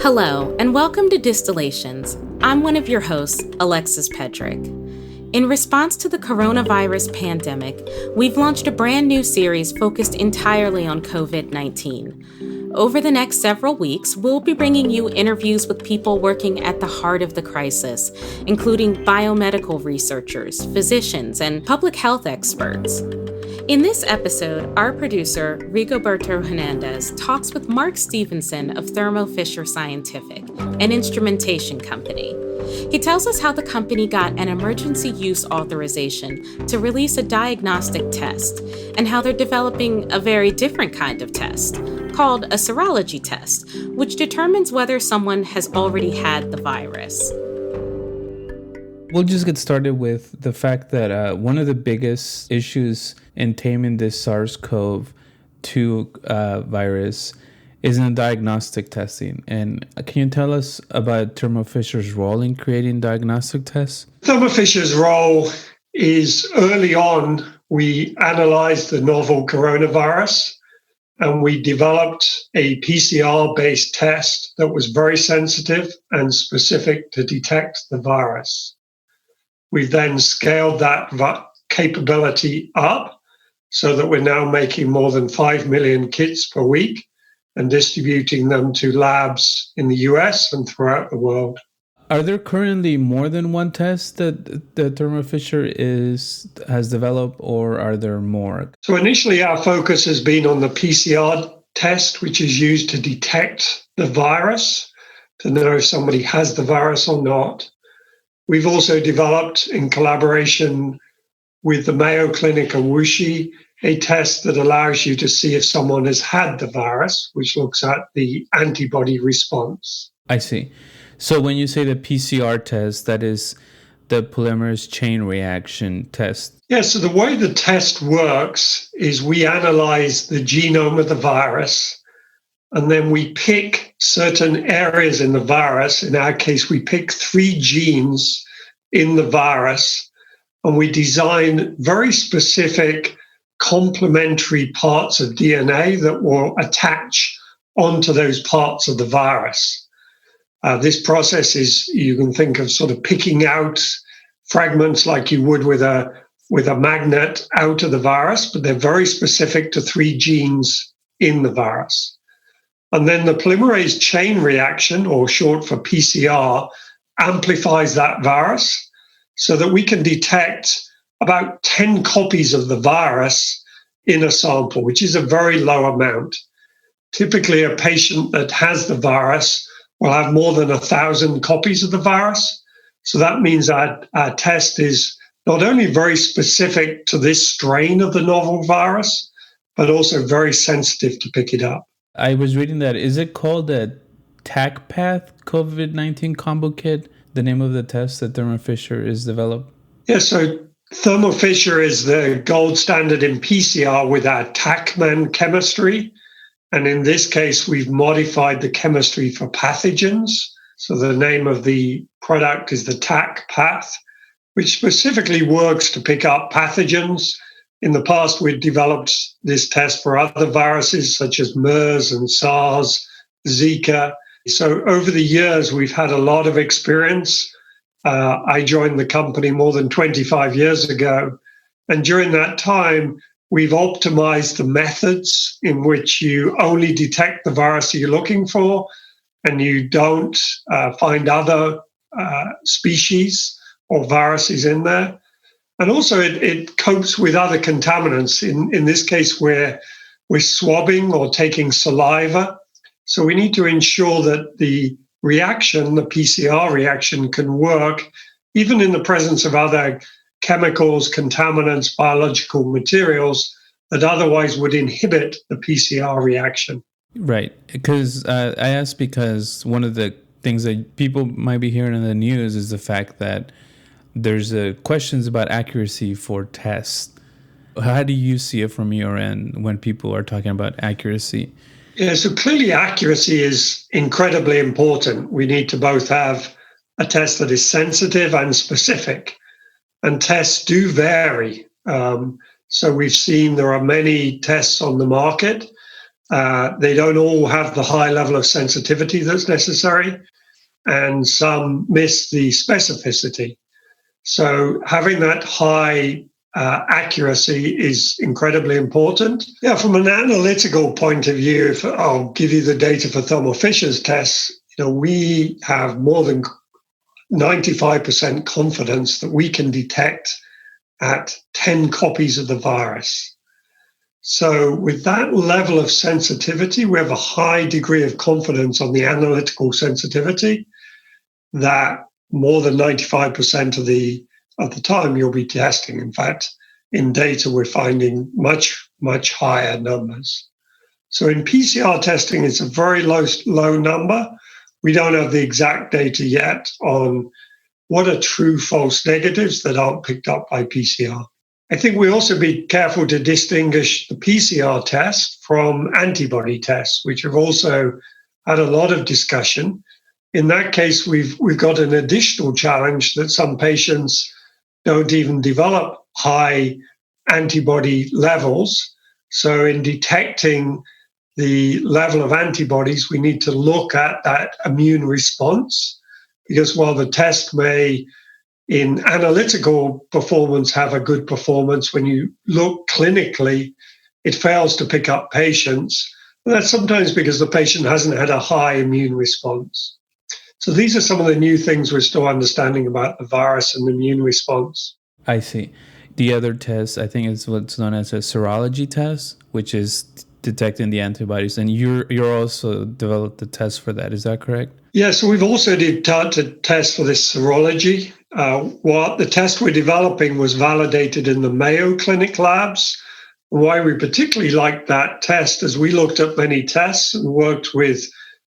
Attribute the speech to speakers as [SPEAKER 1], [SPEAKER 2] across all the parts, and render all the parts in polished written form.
[SPEAKER 1] Hello, and welcome to Distillations. I'm one of your hosts, Alexis Pedrick. In response to the coronavirus pandemic, we've launched a brand new series focused entirely on COVID-19. Over the next several weeks, we'll be bringing you interviews with people working at the heart of the crisis, including biomedical researchers, physicians, and public health experts. In this episode, our producer, Rigoberto Hernandez, talks with Mark Stevenson of Thermo Fisher Scientific, an instrumentation company. He tells us how the company got an emergency use authorization to release a diagnostic test, and how they're developing a very different kind of test, called a serology test, which determines whether someone has already had the virus.
[SPEAKER 2] We'll just get started with the fact that one of the biggest issues in taming this SARS-CoV-2 virus is in diagnostic testing. And can you tell us about Thermo Fisher's role in creating diagnostic tests?
[SPEAKER 3] Thermo Fisher's role is early on, we analyzed the novel coronavirus and we developed a PCR-based test that was very sensitive and specific to detect the virus. We then scaled that capability up so that we're now making more than 5 million kits per week and distributing them to labs in the US and throughout the world.
[SPEAKER 2] Are there currently more than one test that Thermo Fisher has developed, or are there more?
[SPEAKER 3] So initially our focus has been on the PCR test, which is used to detect the virus, to know if somebody has the virus or not. We've also developed, in collaboration with the Mayo Clinic and WuXi, a test that allows you to see if someone has had the virus, which looks at the antibody response.
[SPEAKER 2] I see. So when you say the PCR test, that is the polymerase chain reaction test.
[SPEAKER 3] Yeah, so the way the test works is we analyze the genome of the virus, and then we pick certain areas in the virus. In our case, we pick 3 genes in the virus, and we design very specific complementary parts of DNA that will attach onto those parts of the virus. This process is, you can think of sort of picking out fragments like you would with a magnet out of the virus, but they're very specific to 3 genes in the virus. And then the polymerase chain reaction, or short for PCR, amplifies that virus so that we can detect about 10 copies of the virus in a sample, which is a very low amount. Typically, a patient that has the virus will have more than 1,000 copies of the virus. So that means our test is not only very specific to this strain of the novel virus, but also very sensitive to pick it up.
[SPEAKER 2] I was reading that. Is it called a TACPath COVID-19 combo kit, the name of the test that Thermo Fisher is developed?
[SPEAKER 3] Yeah, so Thermo Fisher is the gold standard in PCR with our TACman chemistry. And in this case, we've modified the chemistry for pathogens. So the name of the product is the TACPath, which specifically works to pick up pathogens. In the past, we'd developed this test for other viruses such as MERS and SARS, Zika. So over the years, we've had a lot of experience. I joined the company more than 25 years ago. And during that time, we've optimized the methods in which you only detect the virus you're looking for, and you don't find other species or viruses in there. And also it copes with other contaminants. In this case, we're swabbing or taking saliva. So we need to ensure that the reaction, the PCR reaction, can work even in the presence of other chemicals, contaminants, biological materials that otherwise would inhibit the PCR reaction.
[SPEAKER 2] Right. Because I asked because one of the things that people might be hearing in the news is the fact that there's questions about accuracy for tests. How do you see it from your end when people are talking about accuracy?
[SPEAKER 3] Yeah, so clearly accuracy is incredibly important. We need to both have a test that is sensitive and specific. And tests do vary. So we've seen there are many tests on the market They don't all have the high level of sensitivity that's necessary, and some miss the specificity. So having that high accuracy is incredibly important. Yeah, from an analytical point of view, if I'll give you the data for Thermo Fisher's tests, we have more than 95% confidence that we can detect at 10 copies of the virus. So with that level of sensitivity, we have a high degree of confidence on the analytical sensitivity that more than 95% of the time you'll be testing. In fact, in data, we're finding much, much higher numbers. So in PCR testing, it's a very low number. We don't have the exact data yet on what are true false negatives that aren't picked up by PCR. I think we also be careful to distinguish the PCR test from antibody tests, which have also had a lot of discussion. In that case, we've got an additional challenge that some patients don't even develop high antibody levels. So in detecting the level of antibodies, we need to look at that immune response, because while the test may, in analytical performance, have a good performance, when you look clinically, it fails to pick up patients. And that's sometimes because the patient hasn't had a high immune response. So these are some of the new things we're still understanding about the virus and the immune response.
[SPEAKER 2] I see. The other test, I think, is what's known as a serology test, which is detecting the antibodies. And you're also developed the test for that. Is that correct?
[SPEAKER 3] Yeah, so we've also started test for this serology. What the test we're developing was validated in the Mayo Clinic labs. Why we particularly liked that test, as we looked at many tests and worked with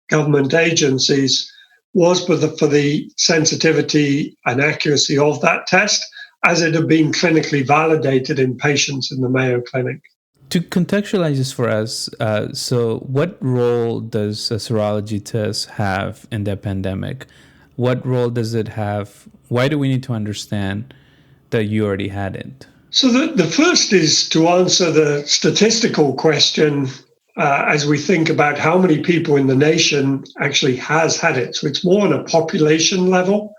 [SPEAKER 3] government agencies, was for the sensitivity and accuracy of that test, as it had been clinically validated in patients in the Mayo Clinic.
[SPEAKER 2] To contextualize this for us, so what role does a serology test have in the pandemic? What role does it have? Why do we need to understand that you already had it?
[SPEAKER 3] So the first is to answer the statistical question as we think about how many people in the nation actually has had it. So it's more on a population level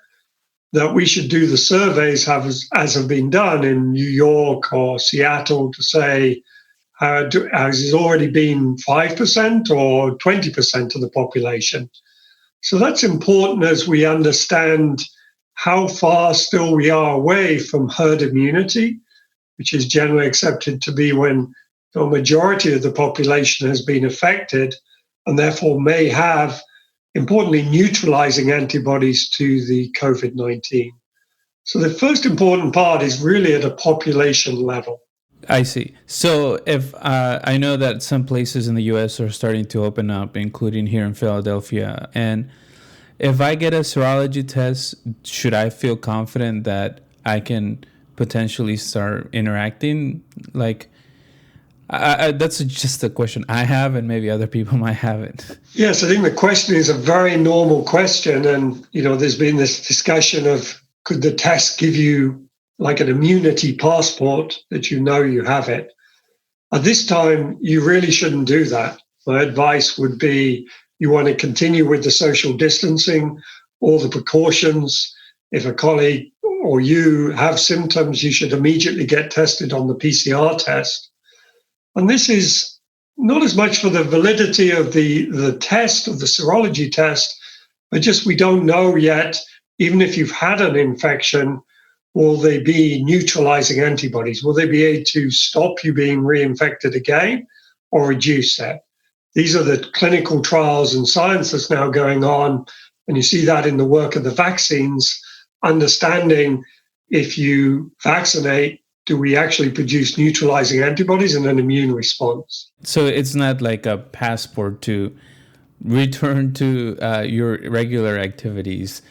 [SPEAKER 3] that we should do the surveys as have been done in New York or Seattle to say, has it already been 5% or 20% of the population? So that's important as we understand how far still we are away from herd immunity, which is generally accepted to be when the majority of the population has been affected and therefore may have, importantly, neutralizing antibodies to the COVID-19. So the first important part is really at a population level.
[SPEAKER 2] I see. So if I know that some places in the U.S. are starting to open up, including here in Philadelphia, and if I get a serology test, should I feel confident that I can potentially start interacting? Like, that's just a question I have, and maybe other people might have it.
[SPEAKER 3] Yes, I think the question is a very normal question. And, there's been this discussion of, could the test give you like an immunity passport that you have it? At this time, you really shouldn't do that. My advice would be you want to continue with the social distancing, all the precautions. If a colleague or you have symptoms, you should immediately get tested on the PCR test. And this is not as much for the validity of the test, of the serology test, but just we don't know yet, even if you've had an infection, will they be neutralizing antibodies? Will they be able to stop you being reinfected again or reduce that? These are the clinical trials and science that's now going on. And you see that in the work of the vaccines, understanding if you vaccinate, do we actually produce neutralizing antibodies and an immune response?
[SPEAKER 2] So it's not like a passport to return to your regular activities.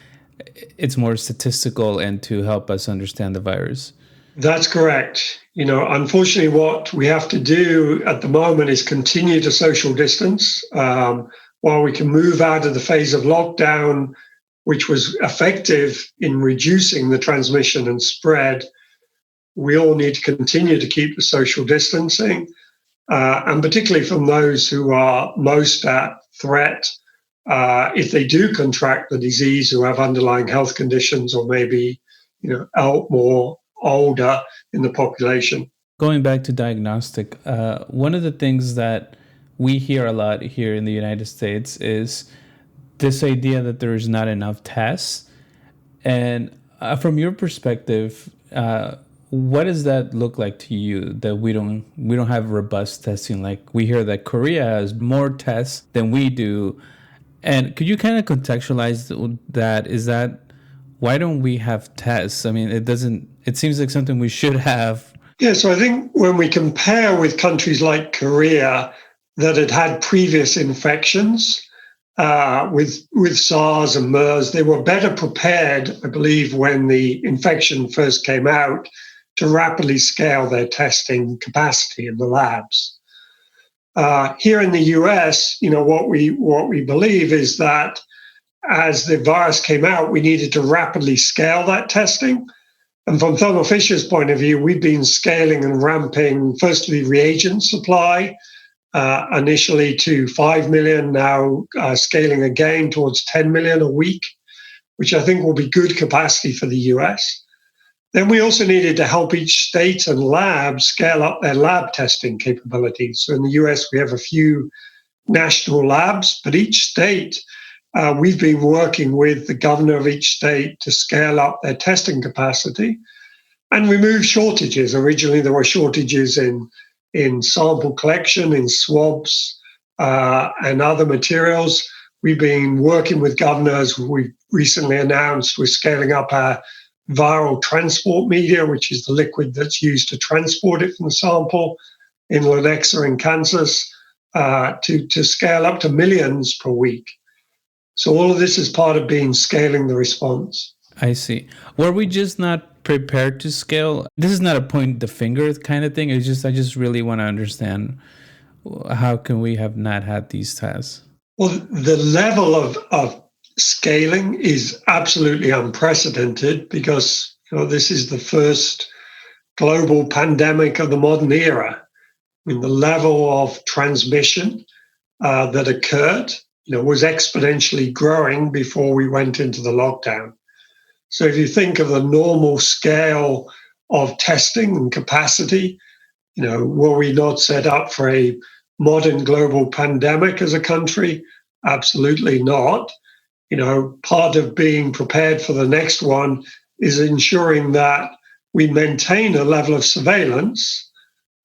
[SPEAKER 2] It's more statistical and to help us understand the virus.
[SPEAKER 3] That's correct. Unfortunately, what we have to do at the moment is continue to social distance while we can move out of the phase of lockdown, which was effective in reducing the transmission and spread. We all need to continue to keep the social distancing. and particularly from those who are most at threat if they do contract the disease, who have underlying health conditions or maybe more older in the population.
[SPEAKER 2] Going back to diagnostic, one of the things that we hear a lot here in the United States is this idea that there is not enough tests. And from your perspective, what does that look like to you, that we don't have robust testing? Like, we hear that Korea has more tests than we do. And could you kind of contextualize that? Is that, why don't we have tests? I mean, it seems like something we should have.
[SPEAKER 3] Yeah, so I think when we compare with countries like Korea that had previous infections with SARS and MERS, they were better prepared, I believe, when the infection first came out, to rapidly scale their testing capacity in the labs. Here in the US, what we believe is that as the virus came out, we needed to rapidly scale that testing. And from Thermo Fisher's point of view, we've been scaling and ramping, firstly, reagent supply, initially to 5 million, now scaling again towards 10 million a week, which I think will be good capacity for the US. Then we also needed to help each state and lab scale up their lab testing capabilities. So in the US, we have a few national labs, but each state, we've been working with the governor of each state to scale up their testing capacity and remove shortages. Originally, there were shortages in sample collection, in swabs, and other materials. We've been working with governors. We recently announced we're scaling up our viral transport media, which is the liquid that's used to transport it from the sample, in Lenexa in Kansas, to scale up to millions per week. So all of this is part of scaling the response.
[SPEAKER 2] I see. Were we just not prepared to scale? This is not a point the finger kind of thing. I just really want to understand, how can we have not had these tests?
[SPEAKER 3] Well, the level of scaling is absolutely unprecedented because this is the first global pandemic of the modern era. I mean, the level of transmission that occurred was exponentially growing before we went into the lockdown. So if you think of the normal scale of testing and capacity, were we not set up for a modern global pandemic as a country? Absolutely not. Part of being prepared for the next one is ensuring that we maintain a level of surveillance.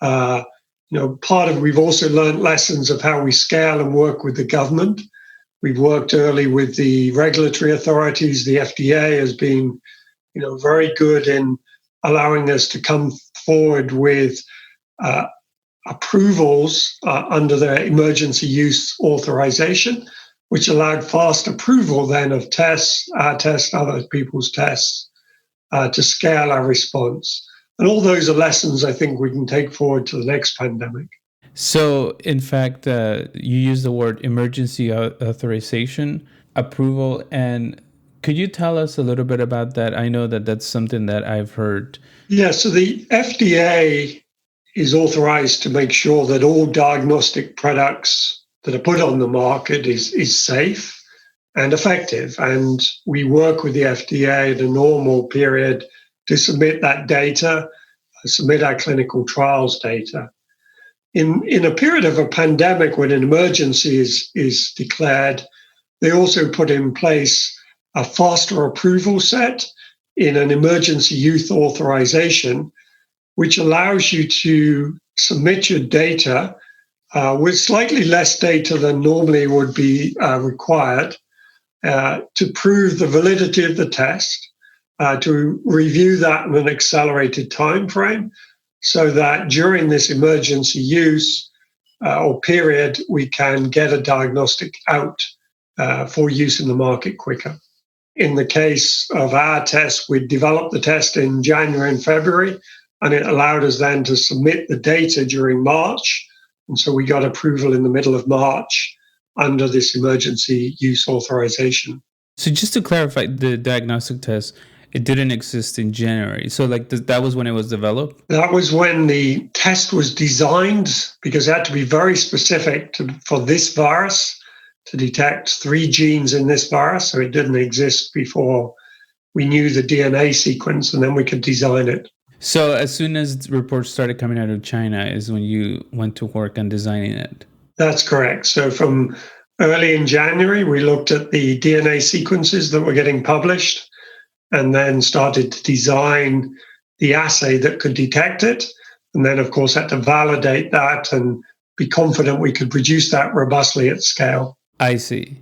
[SPEAKER 3] We've also learned lessons of how we scale and work with the government. We've worked early with the regulatory authorities. The FDA has been, very good in allowing us to come forward with approvals under their emergency use authorization, which allowed fast approval then of tests, our tests, other people's tests, to scale our response. And all those are lessons I think we can take forward to the next pandemic.
[SPEAKER 2] So, in fact, you use the word emergency authorization, approval, and could you tell us a little bit about that? I know that that's something that I've heard.
[SPEAKER 3] Yeah, so the FDA is authorized to make sure that all diagnostic products that are put on the market is safe and effective. And we work with the FDA at a normal period to submit that data, submit our clinical trials data. In a period of a pandemic, when an emergency is declared, they also put in place a faster approval set in an emergency use authorization, which allows you to submit your data with slightly less data than normally would be required to prove the validity of the test, to review that in an accelerated time frame, so that during this emergency use or period, we can get a diagnostic out for use in the market quicker. In the case of our test, we developed the test in January and February, and it allowed us then to submit the data during March. And so we got approval in the middle of March under this emergency use authorization.
[SPEAKER 2] So just to clarify, the diagnostic test, It didn't exist in January. So like that was when it was developed?
[SPEAKER 3] That was when the test was designed, because it had to be very specific for this virus to detect 3 genes in this virus. So it didn't exist before we knew the DNA sequence, and then we could design it.
[SPEAKER 2] So as soon as reports started coming out of China is when you went to work on designing it?
[SPEAKER 3] That's correct. So from early in January, we looked at the DNA sequences that were getting published and then started to design the assay that could detect it. And then, of course, had to validate that and be confident we could produce that robustly at scale.
[SPEAKER 2] I see.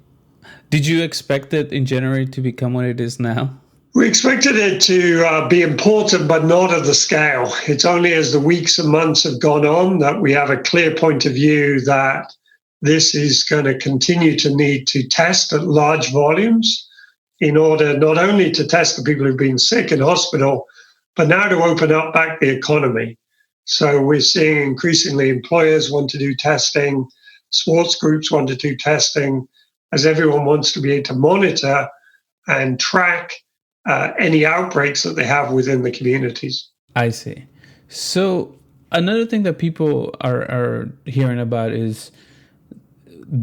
[SPEAKER 2] Did you expect it in January to become what it is now?
[SPEAKER 3] We expected it to be important, but not at the scale. It's only as the weeks and months have gone on that we have a clear point of view that this is going to continue to need to test at large volumes in order not only to test the people who've been sick in hospital, but now to open up back the economy. So we're seeing increasingly employers want to do testing, sports groups want to do testing, as everyone wants to be able to monitor and track any outbreaks that they have within the communities.
[SPEAKER 2] I see. So another thing that people are hearing about is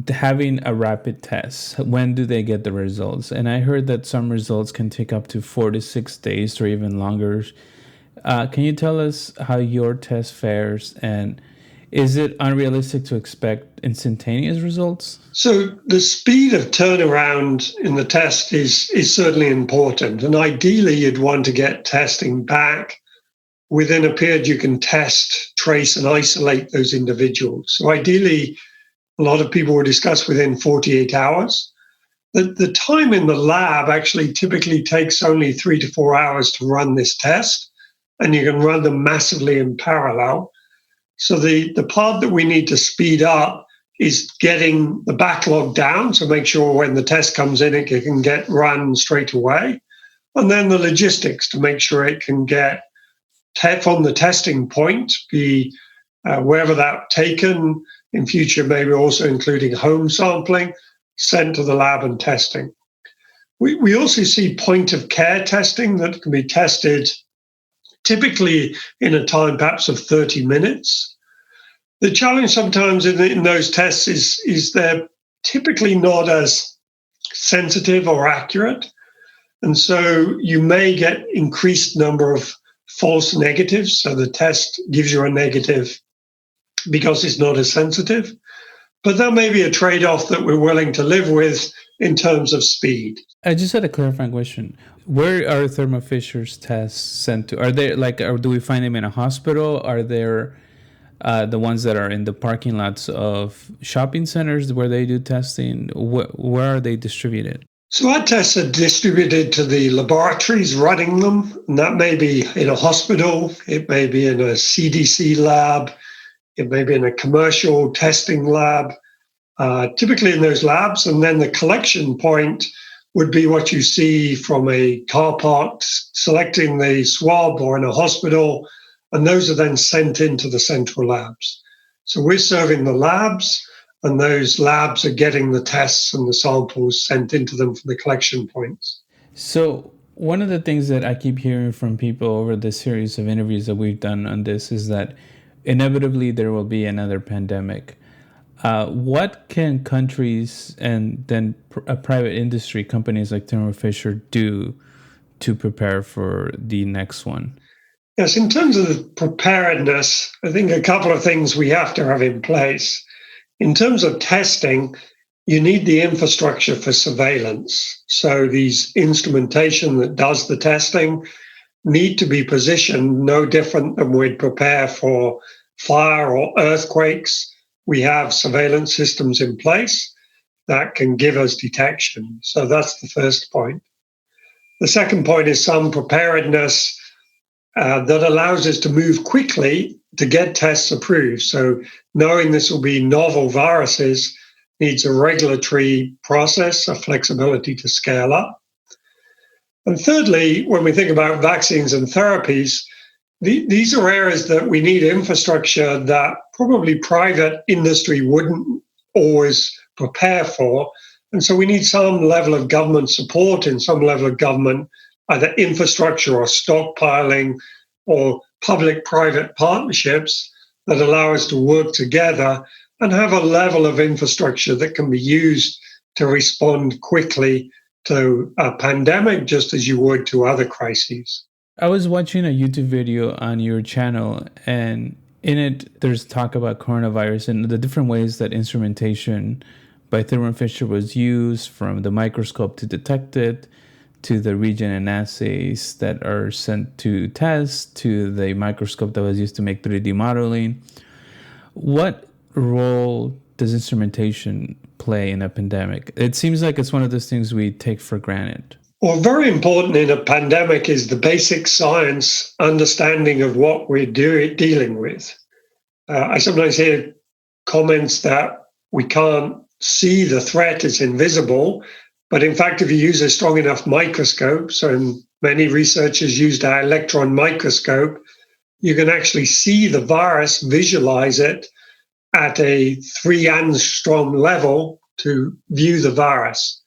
[SPEAKER 2] having a rapid test. When do they get the results? And I heard that some results can take up to 4 to 6 days or even longer. Can you tell us how your test fares, and is it unrealistic to expect instantaneous results?
[SPEAKER 3] So the speed of turnaround in the test is certainly important. And ideally, you'd want to get testing back within a period you can test, trace, and isolate those individuals. So ideally, a lot of people will discuss within 48 hours. The time in the lab actually typically takes only 3 to 4 hours to run this test, and you can run them massively in parallel. So the part that we need to speed up is getting the backlog down, so make sure when the test comes in, it can get run straight away. And then the logistics to make sure it can get from the testing point, be wherever that's taken, in future, maybe also including home sampling, sent to the lab and testing. We also see point of care testing that can be tested typically in a time perhaps of 30 minutes. The challenge sometimes in those tests is they're typically not as sensitive or accurate. And so you may get increased number of false negatives. So the test gives you a negative because it's not as sensitive. But that may be a trade-off that we're willing to live with in terms of speed.
[SPEAKER 2] I just had a clarifying question. Where are Thermo Fisher's tests sent to? Are they or do we find them in a hospital? Are there the ones that are in the parking lots of shopping centers where they do testing? Where are they distributed?
[SPEAKER 3] So our tests are distributed to the laboratories running them. And that may be in a hospital. It may be in a CDC lab. It may be in a commercial testing lab, typically in those labs. And then the collection point would be what you see from a car park selecting the swab, or in a hospital. And those are then sent into the central labs. So we're serving the labs, and those labs are getting the tests and the samples sent into them from the collection points.
[SPEAKER 2] So one of the things that I keep hearing from people over the series of interviews that we've done on this is that inevitably there will be another pandemic. What can countries and then a private industry, companies like Thermo Fisher, do to prepare for the next one?
[SPEAKER 3] Yes, in terms of the preparedness, I think a couple of things we have to have in place. In terms of testing, you need the infrastructure for surveillance. So these instrumentation that does the testing need to be positioned no different than we'd prepare for fire or earthquakes. We have surveillance systems in place that can give us detection. So that's the first point. The second point is some preparedness that allows us to move quickly to get tests approved. So knowing this will be novel viruses needs a regulatory process, a flexibility to scale up. And thirdly, when we think about vaccines and therapies, these are areas that we need infrastructure that probably private industry wouldn't always prepare for. And so we need some level of government support and some level of government either infrastructure or stockpiling or public-private partnerships that allow us to work together and have a level of infrastructure that can be used to respond quickly to a pandemic, just as you would to other crises.
[SPEAKER 2] I was watching a YouTube video on your channel, and in it, there's talk about coronavirus and the different ways that instrumentation by Thermo Fisher was used, from the microscope to detect it, to the reagent assays that are sent to test, to the microscope that was used to make 3D modeling. What role does instrumentation play in a pandemic? It seems like it's one of those things we take for granted.
[SPEAKER 3] Well, very important in a pandemic is the basic science understanding of what we're dealing with. I sometimes hear comments that we can't see the threat, it's invisible. But in fact, if you use a strong enough microscope, so many researchers used our electron microscope, you can actually see the virus, visualize it at a 3 angstrom level to view the virus.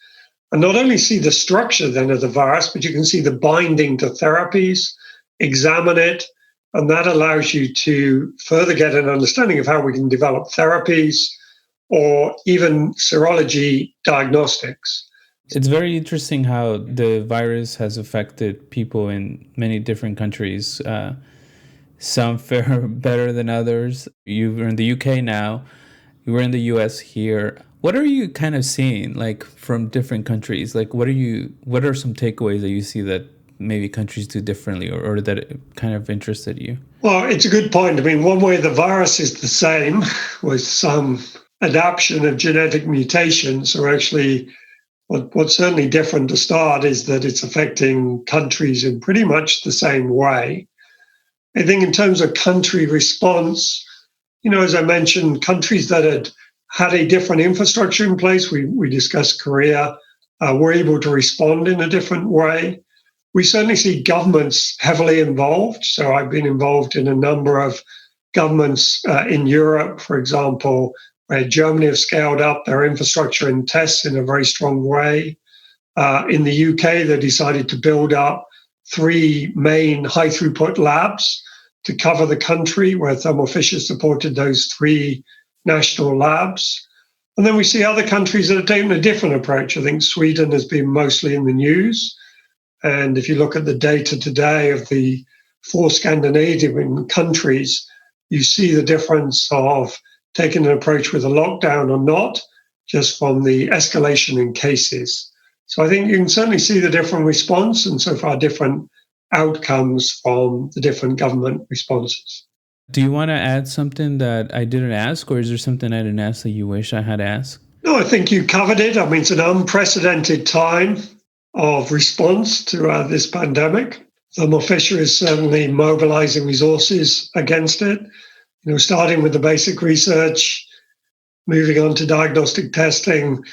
[SPEAKER 3] And not only see the structure then of the virus, but you can see the binding to therapies, examine it, and that allows you to further get an understanding of how we can develop therapies or even serology diagnostics.
[SPEAKER 2] It's very interesting how the virus has affected people in many different countries. Some fare better than others. You were in the UK now. You were in the US here. What are you kind of seeing, like, from different countries? Like, what are some takeaways that you see that maybe countries do differently, or that it kind of interested you?
[SPEAKER 3] Well, it's a good point. I mean, one way the virus is the same, with some adaptation of genetic mutations, or actually what's certainly different to start is that it's affecting countries in pretty much the same way. I think in terms of country response, as I mentioned, countries that had a different infrastructure in place, we discussed Korea, were able to respond in a different way. We certainly see governments heavily involved. So I've been involved in a number of governments in Europe, for example, where Germany have scaled up their infrastructure and tests in a very strong way. In the UK, they decided to build up 3 main high-throughput labs to cover the country, where Thermo Fisher supported those 3 national labs. And then we see other countries that are taking a different approach. I think Sweden has been mostly in the news. And if you look at the data today of the 4 Scandinavian countries, you see the difference of taking an approach with a lockdown or not, just from the escalation in cases. So I think you can certainly see the different response and so far different outcomes from the different government responses.
[SPEAKER 2] Do you want to add something that I didn't ask, or is there something I didn't ask that you wish I had asked?
[SPEAKER 3] No, I think you covered it. I mean, it's an unprecedented time of response to this pandemic. Thermo Fisher is certainly mobilizing resources against it, starting with the basic research, moving on to diagnostic testing,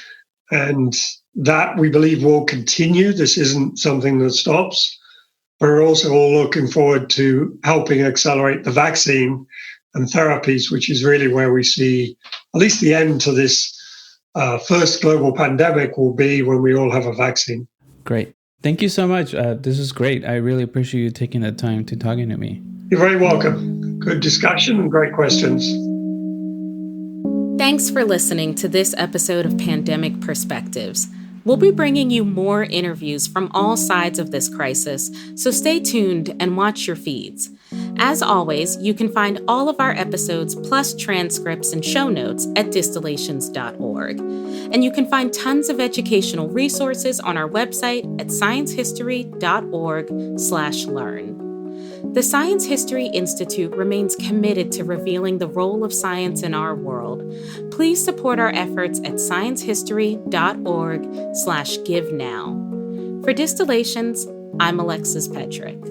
[SPEAKER 3] and that we believe will continue. This isn't something that stops. But we're also all looking forward to helping accelerate the vaccine and therapies, which is really where we see at least the end to this first global pandemic will be when we all have a vaccine.
[SPEAKER 2] Great. Thank you so much. This is great. I really appreciate you taking the time to talking to me.
[SPEAKER 3] You're very welcome. Good discussion and great questions.
[SPEAKER 1] Thanks for listening to this episode of Pandemic Perspectives. We'll be bringing you more interviews from all sides of this crisis, so stay tuned and watch your feeds. As always, you can find all of our episodes plus transcripts and show notes at distillations.org. And you can find tons of educational resources on our website at sciencehistory.org/learn. The Science History Institute remains committed to revealing the role of science in our world. Please support our efforts at sciencehistory.org/give now. For Distillations, I'm Alexis Petrick.